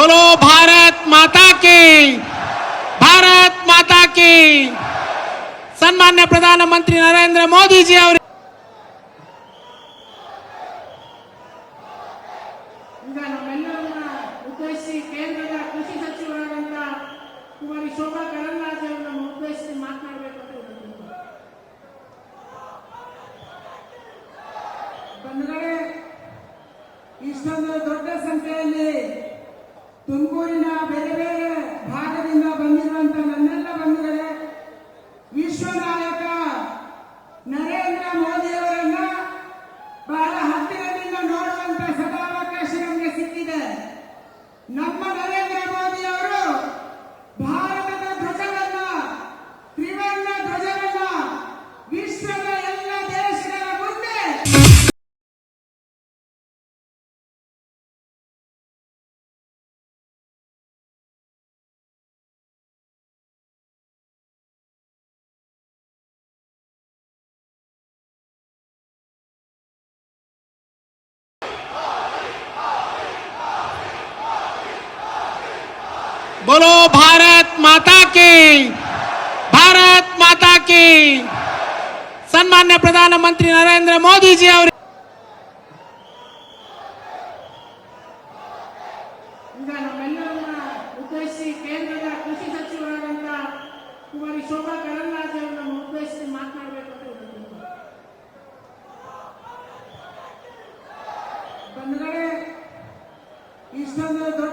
बोलो भारत माता की, भारत माता की। सन्मान्य प्रधानमंत्री नरेंद्र मोदी जी ಅವರು ಈಗ ನಮ್ಮೆಲ್ಲರನ್ನ ಉದ್ದೇಶಿಸಿ ಕೇಂದ್ರದ ಕೃಷಿ ಸಚಿವರಾದಂತ ಕುಮಾರಿ ಶೋಭಾ ಕರಂದ್ಲಾಜೆ ಅವರನ್ನು ಉದ್ದೇಶಿಸಿ ಮಾತನಾಡಬೇಕು ಅಂತ ಬಂಧುಗಳೇ, ಇಷ್ಟೊಂದು ದೊಡ್ಡ ಸಂಖ್ಯೆಯಲ್ಲಿ ತುಮಕೂರಿನ ಬೇರೆ ಬೇರೆ ಭಾಗದಿಂದ ಬಂದಿರುವಂತ ನನ್ನೆಲ್ಲ ಬಂಧುಗಳೇ, ವಿಶ್ವ ನಾಯಕ ನರೇಂದ್ರ ಮೋದಿ ಅವರನ್ನ ಬಹಳ ಹತ್ತಿರದಿಂದ ನೋಡುವಂತ ಸದಾವಕಾಶ ನಮಗೆ ಸಿಕ್ಕಿದೆ. ನಮ್ಮ ನರೇಂದ್ರ ಮೋದಿ ಅವರು ಭಾರತದ ಧ್ವಜವನ್ನ, ತ್ರಿವರ್ಣ ಧ್ವಜವನ್ನ ವಿಶ್ವದ ಎಲ್ಲ ದೇಶಗಳ ಮುಂದೆ बोलो भारत माता की, भारत माता की। सन्मान्य प्रधानमंत्री नरेंद्र मोदी जी ಅವರು ಈಗ ನಮ್ಮೆಲ್ಲರನ್ನ ಉದ್ದೇಶಿಸಿ ಕೇಂದ್ರದ ಕೃಷಿ ಸಚಿವರಾದಂತ ಕುಮಾರಿ ಶೋಭಾ ಕರಂದ್ಲಾಜೆ ಅವರನ್ನು ಉದ್ದೇಶಿಸಿ ಮಾತನಾಡಬೇಕು ಅಂತ ಬಂಧುಗಳೇ, ಇಷ್ಟೊಂದು ದೊಡ್ಡ